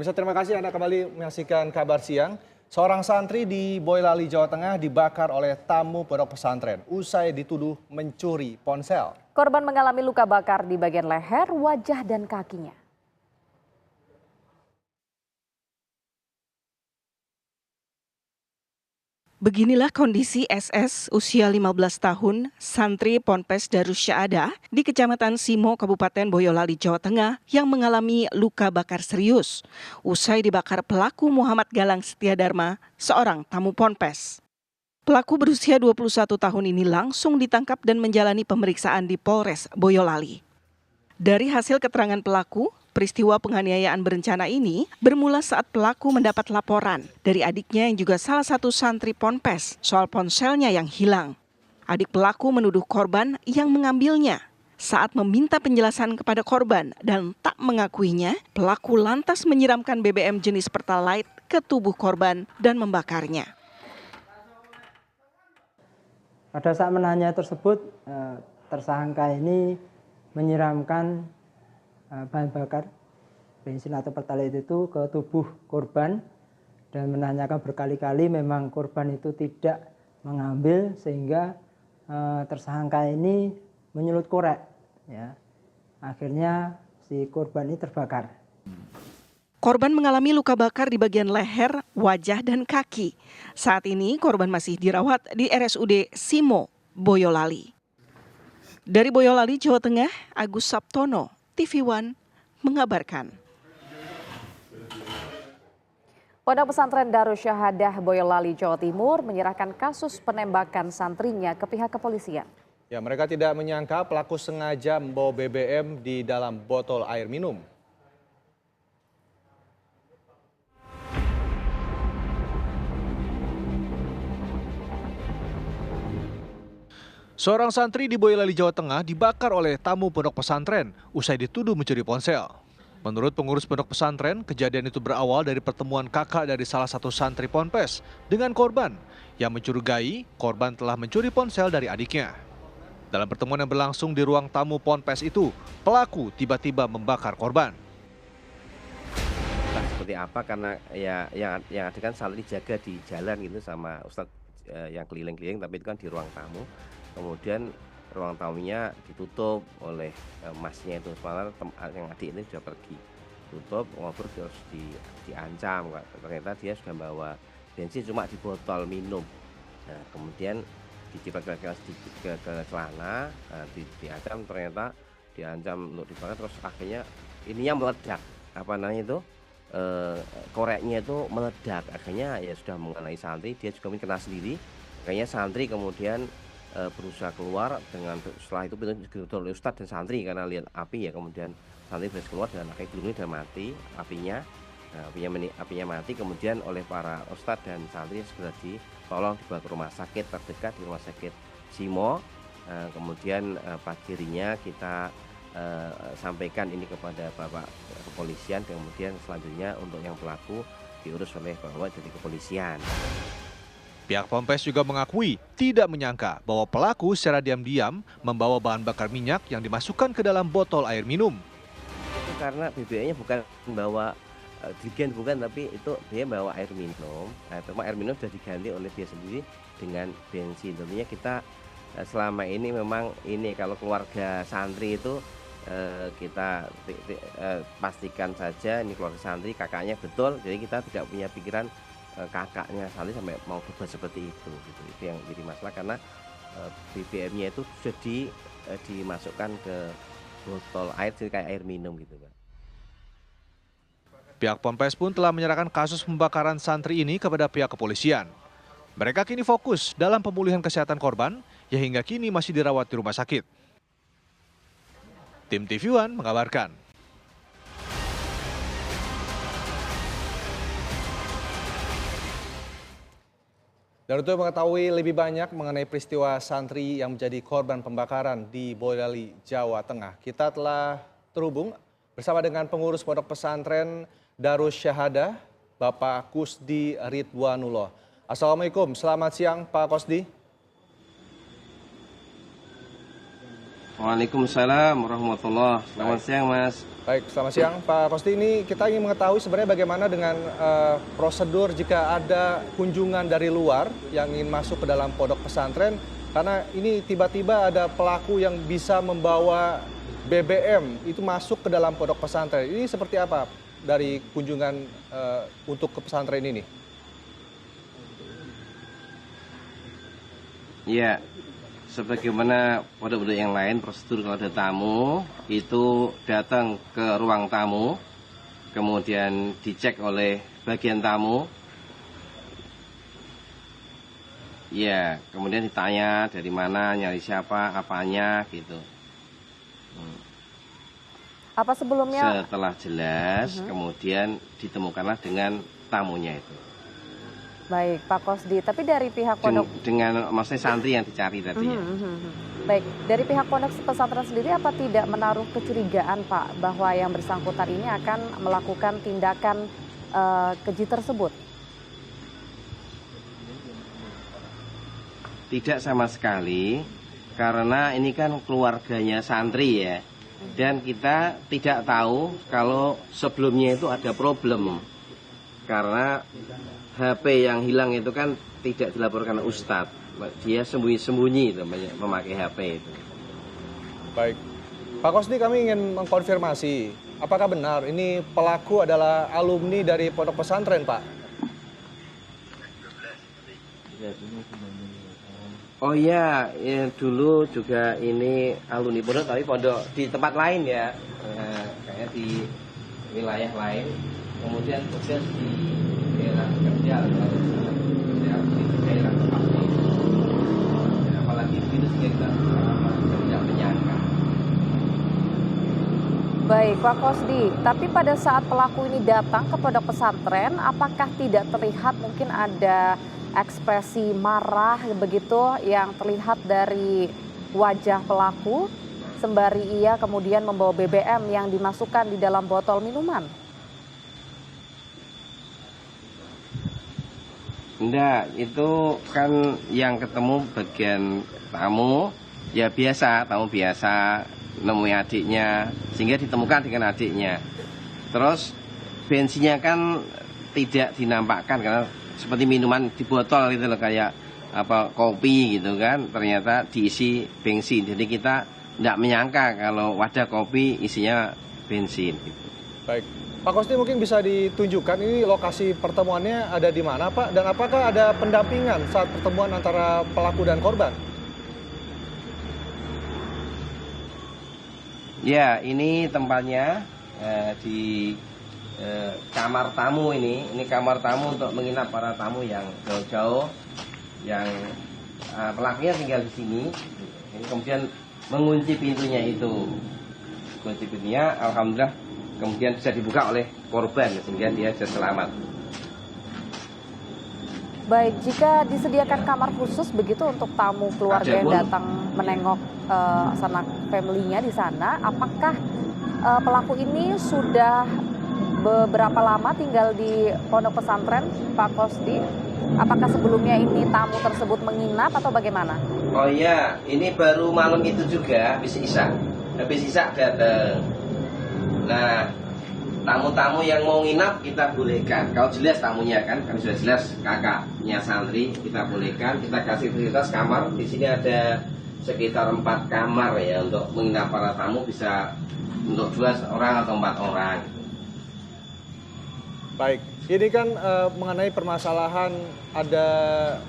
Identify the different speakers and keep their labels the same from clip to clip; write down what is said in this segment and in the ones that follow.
Speaker 1: Pemirsa, terima kasih Anda kembali menyaksikan Kabar Siang. Seorang santri di Boyolali, Jawa Tengah dibakar oleh tamu pondok pesantren usai dituduh mencuri ponsel.
Speaker 2: Korban mengalami luka bakar di bagian leher, wajah, dan kakinya.
Speaker 3: Beginilah kondisi SS usia 15 tahun, santri Ponpes Darus Syaadah di Kecamatan Simo, Kabupaten Boyolali, Jawa Tengah yang mengalami luka bakar serius usai dibakar pelaku Muhammad Galang Setiadharma, seorang tamu Ponpes. Pelaku berusia 21 tahun ini langsung ditangkap dan menjalani pemeriksaan di Polres Boyolali. Dari hasil keterangan pelaku, peristiwa penganiayaan berencana ini bermula saat pelaku mendapat laporan dari adiknya yang juga salah satu santri Ponpes soal ponselnya yang hilang. Adik pelaku menuduh korban yang mengambilnya. Saat meminta penjelasan kepada korban dan tak mengakuinya, pelaku lantas menyiramkan BBM jenis Pertalite ke tubuh korban dan membakarnya.
Speaker 4: Pada saat menanya tersebut, tersangka ini menyiramkan bahan bakar bensin atau pertalite itu ke tubuh korban dan menanyakan berkali-kali memang korban itu tidak mengambil sehingga tersangka ini menyulut korek. Ya. Akhirnya si korban ini terbakar.
Speaker 3: Korban mengalami luka bakar di bagian leher, wajah, dan kaki. Saat ini korban masih dirawat di RSUD Simo, Boyolali. Dari Boyolali, Jawa Tengah, Agus Sabtono, TV One, mengabarkan.
Speaker 2: Pondok pesantren Darus Syaadah Boyolali, Jawa Timur menyerahkan kasus penembakan santrinya ke pihak kepolisian.
Speaker 1: Ya, mereka tidak menyangka pelaku sengaja membawa BBM di dalam botol air minum. Seorang santri di Boyolali, Jawa Tengah dibakar oleh tamu pondok pesantren usai dituduh mencuri ponsel. Menurut pengurus pondok pesantren, kejadian itu berawal dari pertemuan kakak dari salah satu santri Ponpes dengan korban yang mencurigai korban telah mencuri ponsel dari adiknya. Dalam pertemuan yang berlangsung di ruang tamu Ponpes itu, pelaku tiba-tiba membakar korban.
Speaker 5: Seperti apa karena ya yang ada kan santri jaga di jalan gitu sama ustadz yang keliling-keliling, tapi itu kan di ruang tamu. Kemudian ruang tamunya ditutup oleh masnya itu, malah yang adik ini sudah pergi, tutup, ngobrol terus diancam. Ternyata dia sudah bawa bensin cuma di botol minum. Nah, kemudian diciprat-ciprat sedikit ke celana, diancam, ternyata diancam untuk dibakar, terus akhirnya ininya meledak, koreknya itu meledak, akhirnya ya sudah mengenai santri, dia juga kena sendiri. Kayaknya santri kemudian berusaha keluar, dengan setelah itu ditutup oleh ustadz dan santri karena lihat api, ya kemudian santri berhasil keluar dan akhirnya belum dan mati apinya. Nah, apinya mati, kemudian oleh para ustadz dan santri segera ditolong dibawa ke rumah sakit terdekat, di rumah sakit Simo. Kemudian pagi harinya kita sampaikan ini kepada Bapak kepolisian, kemudian selanjutnya untuk yang pelaku diurus oleh Bapak dari kepolisian.
Speaker 1: Pihak Ponpes juga mengakui tidak menyangka bahwa pelaku secara diam-diam membawa bahan bakar minyak yang dimasukkan ke dalam botol air minum.
Speaker 5: Itu karena BBM-nya bukan bawa dirigen, bukan, tapi itu dia bawa air minum. Air minum sudah diganti oleh dia sendiri dengan bensin. Tentunya kita selama ini memang ini kalau keluarga santri itu kita pastikan saja ini keluarga santri, kakaknya betul, jadi kita tidak punya pikiran kakaknya santri sampai mau berbuat seperti itu gitu. Itu yang jadi masalah karena BBM-nya itu sudah dimasukkan ke botol air jadi kayak air minum gitu, Pak.
Speaker 1: Pihak Ponpes pun telah menyerahkan kasus pembakaran santri ini kepada pihak kepolisian. Mereka kini fokus dalam pemulihan kesehatan korban yang hingga kini masih dirawat di rumah sakit. Tim TV One mengabarkan. Dan untuk mengetahui lebih banyak mengenai peristiwa santri yang menjadi korban pembakaran di Boyolali, Jawa Tengah, kita telah terhubung bersama dengan pengurus pondok pesantren Darus Syaadah, Bapak Kusdi Ridwanullah. Assalamualaikum, selamat siang Pak Kusdi.
Speaker 5: Waalaikumsalam warahmatullahi wabarakatuh. Selamat siang, Mas.
Speaker 1: Baik, selamat siang Pak Kosti. Ini kita ingin mengetahui sebenarnya bagaimana dengan prosedur jika ada kunjungan dari luar yang ingin masuk ke dalam pondok pesantren. Karena ini tiba-tiba ada pelaku yang bisa membawa BBM itu masuk ke dalam pondok pesantren. Ini seperti apa dari kunjungan untuk ke pesantren ini?
Speaker 5: Ya, sebagaimana pondok-pondok yang lain, prosedur kalau ada tamu itu datang ke ruang tamu, kemudian dicek oleh bagian tamu. Ya, kemudian ditanya dari mana, nyari siapa, apanya gitu.
Speaker 2: Apa sebelumnya?
Speaker 5: Setelah jelas, kemudian ditemukanlah dengan tamunya itu.
Speaker 2: Baik, Pak Kosdi. Tapi dari pihak pondok
Speaker 5: Dengan maksudnya santri yang dicari tadi ya.
Speaker 2: Baik, dari pihak pondok pesantren sendiri apa tidak menaruh kecurigaan Pak bahwa yang bersangkutan ini akan melakukan tindakan keji tersebut?
Speaker 5: Tidak sama sekali, karena ini kan keluarganya santri ya. Dan kita tidak tahu kalau sebelumnya itu ada problem. Karena HP yang hilang itu kan tidak dilaporkan Ustadz. Dia sembunyi-sembunyi memakai HP itu.
Speaker 1: Baik, Pak Kosdi, kami ingin mengkonfirmasi, apakah benar ini pelaku adalah alumni dari pondok pesantren, Pak?
Speaker 5: Oh iya, ya, dulu juga ini alumni pondok, tapi pondok di tempat lain ya, kayak di wilayah lain. Kemudian tugas di daerah kerja atau di daerah tempatnya. Apalagi itu kita tidak menyangka.
Speaker 2: Baik, Pak Kosdi. Tapi pada saat pelaku ini datang ke pondok pesantren, apakah tidak terlihat mungkin ada ekspresi marah begitu yang terlihat dari wajah pelaku sembari ia kemudian membawa BBM yang dimasukkan di dalam botol minuman?
Speaker 5: Enggak, itu kan yang ketemu bagian tamu, ya biasa, tamu biasa, nemui adiknya, sehingga ditemukan dengan adiknya. Terus bensinnya kan tidak dinampakkan karena seperti minuman di botol gitu loh, kayak apa kopi gitu kan, ternyata diisi bensin. Jadi kita tidak menyangka kalau wadah kopi isinya bensin. Gitu.
Speaker 1: Baik, Pak Kosdi mungkin bisa ditunjukkan ini lokasi pertemuannya ada di mana Pak? Dan apakah ada pendampingan saat pertemuan antara pelaku dan korban?
Speaker 5: Ya, ini tempatnya di kamar tamu ini kamar tamu untuk menginap para tamu yang jauh-jauh, yang pelakunya tinggal di sini. Ini kemudian mengunci pintunya itu, kunci pintunya, alhamdulillah kemudian bisa dibuka oleh korban sehingga dia bisa selamat.
Speaker 2: Baik, jika disediakan kamar khusus begitu untuk tamu keluarga yang datang menengok sanak family-nya di sana, apakah pelaku ini sudah beberapa lama tinggal di pondok pesantren, Pak Kosdi? Apakah sebelumnya ini tamu tersebut menginap atau bagaimana?
Speaker 5: Oh iya, ini baru malam itu juga habis isak datang. Nah, tamu-tamu yang mau nginap kita bolehkan. Kalau jelas tamunya kan sudah jelas kakaknya santri, kita bolehkan, kita kasih fasilitas kamar. Di sini ada sekitar 4 kamar ya untuk menginap para tamu, bisa untuk 2 orang atau 4 orang.
Speaker 1: Baik, ini kan mengenai permasalahan ada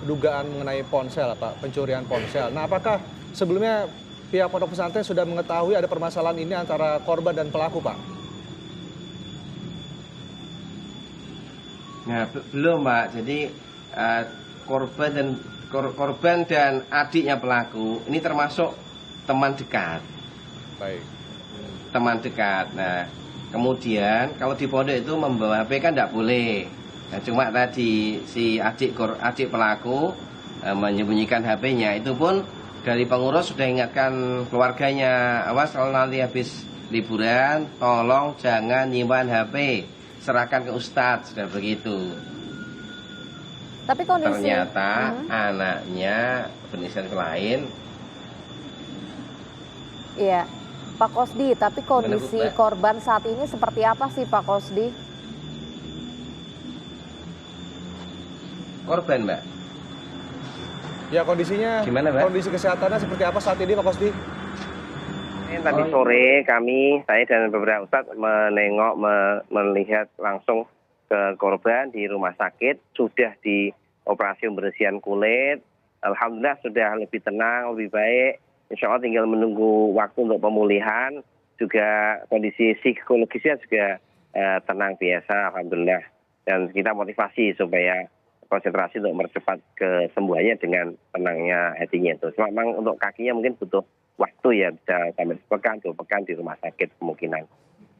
Speaker 1: dugaan mengenai ponsel, Pak, pencurian ponsel. Nah, apakah sebelumnya pihak pondok pesantren sudah mengetahui ada permasalahan ini antara korban dan pelaku, Pak?
Speaker 5: Nah, belum, Pak. Jadi korban dan adiknya pelaku ini termasuk teman dekat.
Speaker 1: Baik.
Speaker 5: Teman dekat. Nah, kemudian kalau di pondok itu membawa HP kan tidak boleh. Nah, cuma tadi si adik pelaku menyembunyikan HP-nya. Itu pun dari pengurus sudah ingatkan keluarganya, awas kalau nanti habis liburan tolong jangan nyimpan HP, serahkan ke Ustadz, sudah begitu.
Speaker 2: Tapi kondisi
Speaker 5: Ternyata anaknya berinisiatif lain
Speaker 2: Iya, Pak Kosdi, tapi
Speaker 5: Gimana Bu,
Speaker 2: kondisi
Speaker 5: Mbak?
Speaker 2: korban saat ini seperti apa sih Pak Kosdi?
Speaker 5: Korban, Mbak?
Speaker 1: Ya kondisinya,
Speaker 5: Gimana, Mbak?
Speaker 1: kondisi kesehatannya seperti apa saat ini Pak Kosdi?
Speaker 5: Tadi sore saya dan beberapa ustadz menengok, melihat langsung ke korban di rumah sakit, sudah di operasi pembersihan kulit. Alhamdulillah sudah lebih tenang, lebih baik. Insya Allah tinggal menunggu waktu untuk pemulihan. Juga kondisi psikologisnya juga tenang biasa, Alhamdulillah. Dan kita motivasi supaya konsentrasi untuk mempercepat kesembuhannya dengan tenangnya hatinya itu. Cuma memang untuk kakinya mungkin butuh waktu ya, bisa sampai sepekan, 2 pekan di rumah sakit kemungkinan.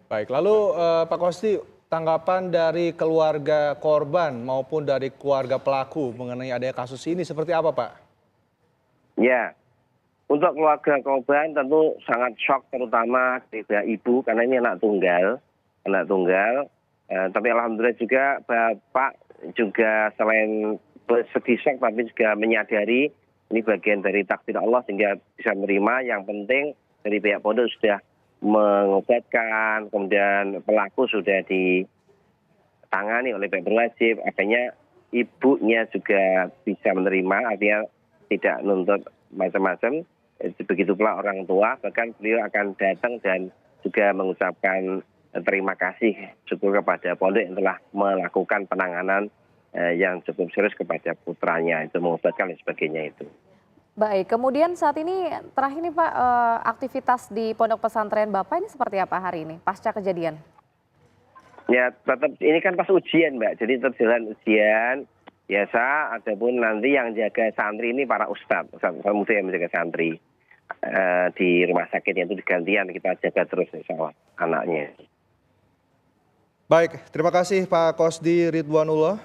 Speaker 1: Baik, lalu Pak Kosdi, tanggapan dari keluarga korban maupun dari keluarga pelaku mengenai adanya kasus ini seperti apa Pak?
Speaker 5: Ya, untuk keluarga korban tentu sangat shock, terutama kepada ibu karena ini anak tunggal. Tapi alhamdulillah juga bapak juga selain sedih shock tapi juga menyadari ini bagian dari takdir Allah sehingga bisa menerima. Yang penting dari pihak pondok sudah mengobatkan, kemudian pelaku sudah ditangani oleh pihak berwajib, akhirnya ibunya juga bisa menerima, artinya tidak nuntut macam-macam. Begitu pula orang tua, bahkan beliau akan datang dan juga mengucapkan terima kasih syukur kepada pondok yang telah melakukan penanganan yang cukup serius kepada putranya, itu mengobatkan dan sebagainya itu.
Speaker 2: Baik, kemudian saat ini terakhir nih Pak, aktivitas di pondok pesantren Bapak ini seperti apa hari ini pasca kejadian?
Speaker 5: Ya tetap ini kan pas ujian Mbak, jadi tetap jalan ujian biasa. Adapun nanti yang jaga santri ini para ustadz muda yang menjaga santri di rumah sakit yang itu digantian, kita jaga terus insya Allah anaknya.
Speaker 1: Baik, terima kasih Pak Kosdi Ridwanullah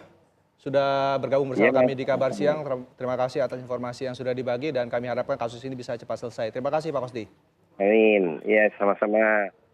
Speaker 1: sudah bergabung bersama
Speaker 5: Iya,
Speaker 1: kami di Kabar Siang. Terima kasih atas informasi yang sudah dibagi dan kami harapkan kasus ini bisa cepat selesai. Terima kasih Pak Kosdi.
Speaker 5: Amin. Ya sama-sama.